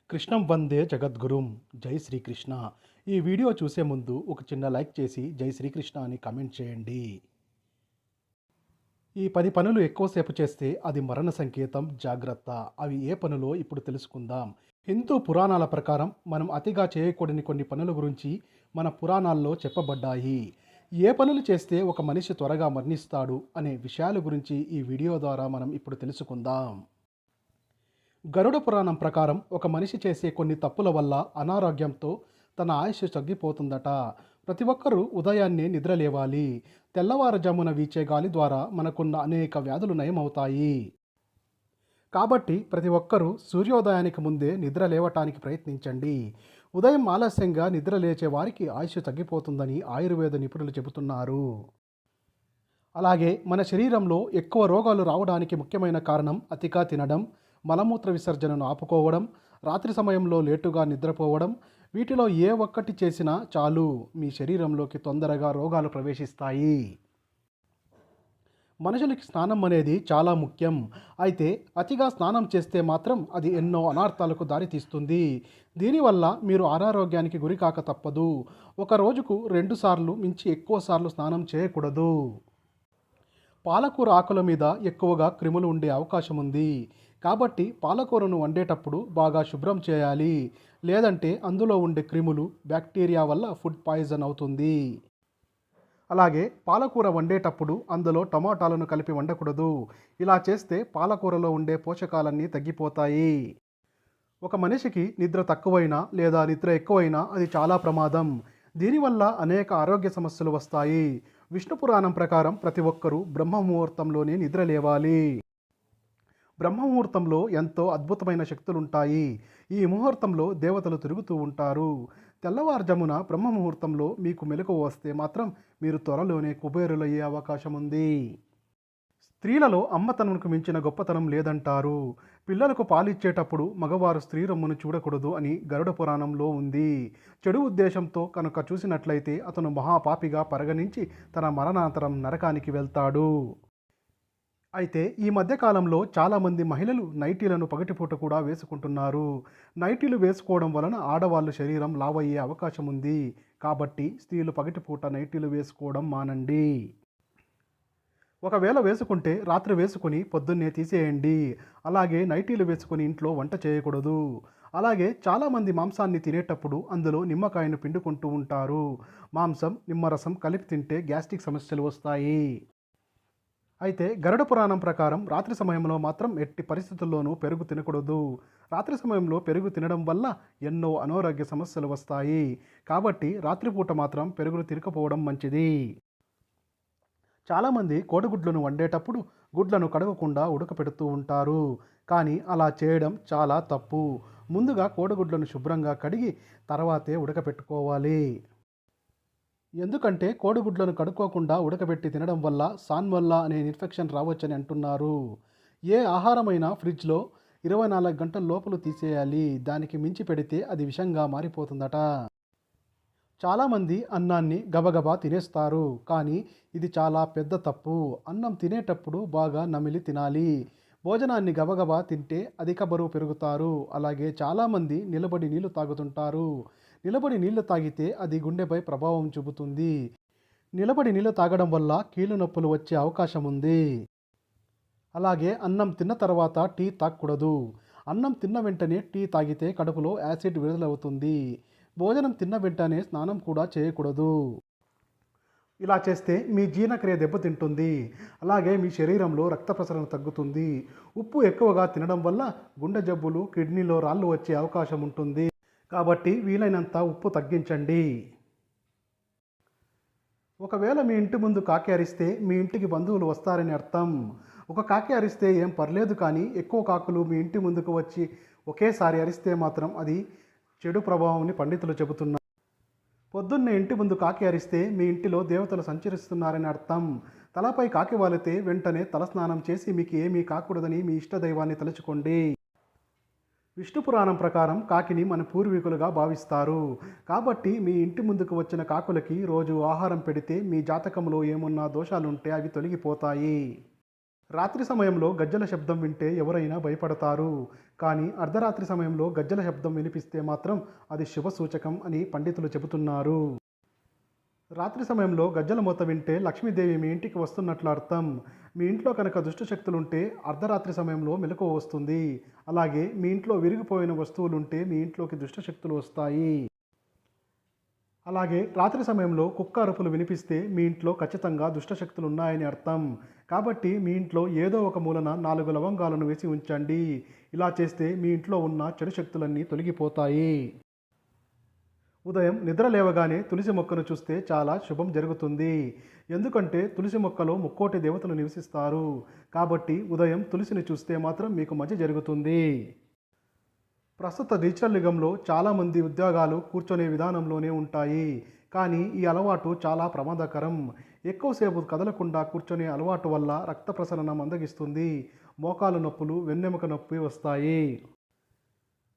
కృష్ణం వందే జగద్గురుం. జై శ్రీకృష్ణ. ఈ వీడియో చూసే ముందు ఒక చిన్న లైక్ చేసి జై శ్రీకృష్ణ అని కామెంట్ చేయండి. ఈ 10 పనులు ఎక్కువసేపు చేస్తే అది మరణ సంకేతం, జాగ్రత్త. అవి ఏ పనులో ఇప్పుడు తెలుసుకుందాం. హిందూ పురాణాల ప్రకారం మనం అతిగా చేయకూడని కొన్ని పనుల గురించి మన పురాణాల్లో చెప్పబడ్డాయి. ఏ పనులు చేస్తే ఒక మనిషి త్వరగా మరణిస్తాడు అనే విషయాల గురించి ఈ వీడియో ద్వారా మనం ఇప్పుడు తెలుసుకుందాం. గరుడ పురాణం ప్రకారం ఒక మనిషి చేసే కొన్ని తప్పుల వల్ల అనారోగ్యంతో తన ఆయుష్ తగ్గిపోతుందట. ప్రతి ఒక్కరూ ఉదయాన్నే నిద్రలేవాలి. తెల్లవారుజామున వీచే గాలి ద్వారా మనకున్న అనేక వ్యాధులు నయమవుతాయి. కాబట్టి ప్రతి ఒక్కరూ సూర్యోదయానికి ముందే నిద్ర లేవటానికి ప్రయత్నించండి. ఉదయం ఆలస్యంగా నిద్ర లేచే వారికి ఆయుష్ తగ్గిపోతుందని ఆయుర్వేద నిపుణులు చెబుతున్నారు. అలాగే మన శరీరంలో ఎక్కువ రోగాలు రావడానికి ముఖ్యమైన కారణం అతిగా తినడం, మలమూత్ర విసర్జనను ఆపుకోవడం, రాత్రి సమయంలో లేటుగా నిద్రపోవడం. వీటిలో ఏ ఒక్కటి చేసినా చాలు మీ శరీరంలోకి తొందరగా రోగాలు ప్రవేశిస్తాయి. మనుషులకి స్నానం అనేది చాలా ముఖ్యం. అయితే అతిగా స్నానం చేస్తే మాత్రం అది ఎన్నో అనార్థాలకు దారితీస్తుంది. దీనివల్ల మీరు అనారోగ్యానికి గురికాక తప్పదు. ఒక రోజుకు 2 సార్లు మించి ఎక్కువ సార్లు స్నానం చేయకూడదు. పాలకూర ఆకుల మీద ఎక్కువగా క్రిములు ఉండే అవకాశం ఉంది. కాబట్టి పాలకూరను వండేటప్పుడు బాగా శుభ్రం చేయాలి. లేదంటే అందులో ఉండే క్రిములు, బ్యాక్టీరియా వల్ల ఫుడ్ పాయిజన్ అవుతుంది. అలాగే పాలకూర వండేటప్పుడు అందులో టమాటాలను కలిపి వండకూడదు. ఇలా చేస్తే పాలకూరలో ఉండే పోషకాలన్నీ తగ్గిపోతాయి. ఒక మనిషికి నిద్ర తక్కువైనా లేదా నిద్ర ఎక్కువైనా అది చాలా ప్రమాదం. దీనివల్ల అనేక ఆరోగ్య సమస్యలు వస్తాయి. విష్ణు పురాణం ప్రకారం ప్రతి ఒక్కరూ బ్రహ్మ ముహూర్తంలోనే నిద్ర లేవాలి. బ్రహ్మముహూర్తంలో ఎంతో అద్భుతమైన శక్తులుంటాయి. ఈ ముహూర్తంలో దేవతలు తిరుగుతూ ఉంటారు. తెల్లవారుజామున బ్రహ్మముహూర్తంలో మీకు మెలకువ వస్తే మాత్రం మీరు త్వరలోనే కుబేరులయ్యే అవకాశం ఉంది. స్త్రీలలో అమ్మతనంకు మించిన గొప్పతనం లేదంటారు. పిల్లలకు పాలిచ్చేటప్పుడు మగవారు స్త్రీ రొమ్మును చూడకూడదు అని గరుడ పురాణంలో ఉంది. చెడు ఉద్దేశంతో కనుక చూసినట్లయితే అతను మహాపాపిగా పరిగణించి తన మరణానంతరం నరకానికి వెళ్తాడు. అయితే ఈ మధ్యకాలంలో చాలామంది మహిళలు నైటీలను పగటిపూట కూడా వేసుకుంటున్నారు. నైటీలు వేసుకోవడం వలన ఆడవాళ్ళ శరీరం లావయ్యే అవకాశం ఉంది. కాబట్టి స్త్రీలు పగటిపూట నైటీలు వేసుకోవడం మానండి. ఒకవేళ వేసుకుంటే రాత్రి వేసుకుని పొద్దున్నే తీసేయండి. అలాగే నైటీలు వేసుకుని ఇంట్లో వంట చేయకూడదు. అలాగే చాలామంది మాంసాన్ని తినేటప్పుడు అందులో నిమ్మకాయను పిండుకుంటూ ఉంటారు. మాంసం, నిమ్మరసం కలిపి తింటే గ్యాస్ట్రిక్ సమస్యలు వస్తాయి. అయితే గరుడ పురాణం ప్రకారం రాత్రి సమయంలో మాత్రం ఎట్టి పరిస్థితుల్లోనూ పెరుగు తినకూడదు. రాత్రి సమయంలో పెరుగు తినడం వల్ల ఎన్నో అనారోగ్య సమస్యలు వస్తాయి. కాబట్టి రాత్రిపూట మాత్రం పెరుగును తినకపోవడం మంచిది. చాలామంది కోడిగుడ్లను వండేటప్పుడు గుడ్లను కడగకుండా ఉడకపెడుతూ ఉంటారు. కానీ అలా చేయడం చాలా తప్పు. ముందుగా కోడిగుడ్లను శుభ్రంగా కడిగి తర్వాతే ఉడకపెట్టుకోవాలి. ఎందుకంటే కోడిగుడ్లను కడుక్కోకుండా ఉడకబెట్టి తినడం వల్ల సాల్మొనెల్లా అనే ఇన్ఫెక్షన్ రావచ్చని అంటున్నారు. ఏ ఆహారమైనా ఫ్రిడ్జ్లో 24 గంటల లోపల తీసేయాలి. దానికి మించి పెడితే అది విషంగా మారిపోతుందట. చాలామంది అన్నాన్ని గబగబా తినేస్తారు. కానీ ఇది చాలా పెద్ద తప్పు. అన్నం తినేటప్పుడు బాగా నమిలి తినాలి. భోజనాన్ని గబగబా తింటే అధిక బరువు పెరుగుతారు. అలాగే చాలామంది నిలబడి నీళ్లు తాగుతుంటారు. నిలబడి నీళ్లు తాగితే అది గుండెపై ప్రభావం చూపుతుంది. నిలబడి నీళ్లు తాగడం వల్ల కీళ్ల నొప్పులు వచ్చే అవకాశం ఉంది. అలాగే అన్నం తిన్న తర్వాత టీ తాగకూడదు. అన్నం తిన్న వెంటనే టీ తాగితే కడుపులో యాసిడ్ విడుదలవుతుంది. భోజనం తిన్న వెంటనే స్నానం కూడా చేయకూడదు. ఇలా చేస్తే మీ జీర్ణక్రియ దెబ్బతింటుంది. అలాగే మీ శరీరంలో రక్త ప్రసరణ తగ్గుతుంది. ఉప్పు ఎక్కువగా తినడం వల్ల గుండె జబ్బులు, కిడ్నీలో రాళ్ళు వచ్చే అవకాశం ఉంటుంది. కాబట్టి వీలైనంత ఉప్పు తగ్గించండి. ఒకవేళ మీ ఇంటి ముందు కాకి అరిస్తే మీ ఇంటికి బంధువులు వస్తారని అర్థం. ఒక కాకి అరిస్తే ఏం పర్లేదు, కానీ ఎక్కువ కాకులు మీ ఇంటి ముందుకు వచ్చి ఒకేసారి అరిస్తే మాత్రం అది చెడు ప్రభావంని పండితులు చెబుతున్నారు. పొద్దున్నే ఇంటి ముందు కాకి అరిస్తే మీ ఇంటిలో దేవతలు సంచరిస్తున్నారని అర్థం. తలపై కాకి వాలితే వెంటనే తలస్నానం చేసి మీకు ఏమీ కాకూడదని మీ ఇష్టదైవాన్ని తలుచుకోండి. విష్ణు పురాణం ప్రకారం కాకిని మన పూర్వీకులుగా భావిస్తారు. కాబట్టి మీ ఇంటి ముందుకు వచ్చిన కాకులకి రోజు ఆహారం పెడితే మీ జాతకంలో ఏమున్నా దోషాలుంటే అవి తొలగిపోతాయి. రాత్రి సమయంలో గజ్జల శబ్దం వింటే ఎవరైనా భయపడతారు. కానీ అర్ధరాత్రి సమయంలో గజ్జల శబ్దం వినిపిస్తే మాత్రం అది శుభ సూచకం అని పండితులు చెబుతున్నారు. రాత్రి సమయంలో గజ్జల మోత వింటే లక్ష్మీదేవి మీ ఇంటికి వస్తున్నట్లు అర్థం. మీ ఇంట్లో కనుక దుష్ట శక్తులుంటే అర్ధరాత్రి సమయంలో మెలకువ వస్తుంది. అలాగే మీ ఇంట్లో విరిగిపోయిన వస్తువులుంటే మీ ఇంట్లోకి దుష్ట శక్తులు వస్తాయి. అలాగే రాత్రి సమయంలో కుక్క అరుపులు వినిపిస్తే మీ ఇంట్లో ఖచ్చితంగా దుష్టశక్తులు ఉన్నాయని అర్థం. కాబట్టి మీ ఇంట్లో ఏదో ఒక మూలన 4 లవంగాలను వేసి ఉంచండి. ఇలా చేస్తే మీ ఇంట్లో ఉన్న చెడు శక్తులన్నీ తొలగిపోతాయి. ఉదయం నిద్ర లేవగానే తులసి మొక్కను చూస్తే చాలా శుభం జరుగుతుంది. ఎందుకంటే తులసి మొక్కలో ముక్కోటి దేవతలు నివసిస్తారు. కాబట్టి ఉదయం తులసిని చూస్తే మాత్రం మీకు మంచి జరుగుతుంది. ప్రస్తుత డిజిటల్ యుగంలో చాలామంది ఉద్యోగాలు కూర్చొనే విధానంలోనే ఉంటాయి. కానీ ఈ అలవాటు చాలా ప్రమాదకరం. ఎక్కువసేపు కదలకుండా కూర్చొనే అలవాటు వల్ల రక్త ప్రసరణ మందగిస్తుంది. మోకాలు నొప్పులు, వెన్నెముక నొప్పి వస్తాయి.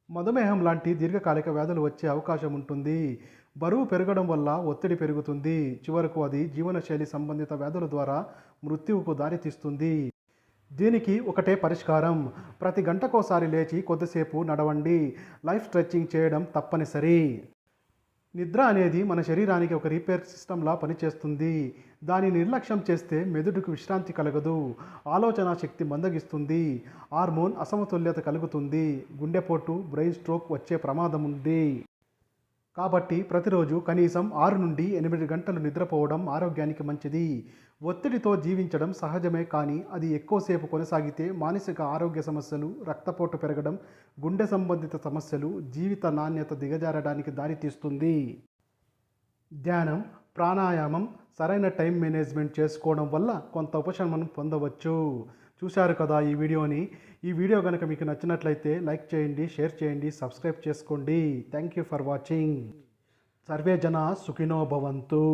మధుమేహం లాంటి దీర్ఘకాలిక వ్యాధులు వచ్చే అవకాశం ఉంటుంది. బరువు పెరగడం వల్ల ఒత్తిడి పెరుగుతుంది. చివరకు అది జీవనశైలి సంబంధిత వ్యాధుల ద్వారా మృత్యువుకు దారితీస్తుంది. దీనికి ఒకటే పరిష్కారం. ప్రతి గంటకోసారి లేచి కొద్దిసేపు నడవండి. లైఫ్ స్ట్రెచ్చింగ్ చేయడం తప్పనిసరి. నిద్ర అనేది మన శరీరానికి ఒక రిపేర్ సిస్టంలా పనిచేస్తుంది. దాని నిర్లక్ష్యం చేస్తే మెదడుకు విశ్రాంతి కలగదు. ఆలోచన శక్తి మందగిస్తుంది. హార్మోన్ అసమతుల్యత కలుగుతుంది. గుండెపోటు, బ్రెయిన్ స్ట్రోక్ వచ్చే ప్రమాదం ఉంది. కాబట్టి ప్రతిరోజు కనీసం 6 నుండి 8 గంటలు నిద్రపోవడం ఆరోగ్యానికి మంచిది. ఒత్తిడితో జీవించడం సహజమే, కానీ అది ఎక్కువసేపు కొనసాగితే మానసిక ఆరోగ్య సమస్యలు, రక్తపోటు పెరగడం, గుండె సంబంధిత సమస్యలు, జీవిత నాణ్యత దిగజారడానికి దారితీస్తుంది. ధ్యానం, ప్రాణాయామం, సరైన టైం మేనేజ్మెంట్ చేసుకోవడం వల్ల కొంత ఉపశమనం పొందవచ్చు. చూశారు కదా ఈ వీడియోని. ఈ వీడియో కనుక మీకు నచ్చినట్లయితే లైక్ చేయండి, షేర్ చేయండి, సబ్స్క్రైబ్ చేసుకోండి. Thank you for watching. Survey జన సుఖినో భవంతు.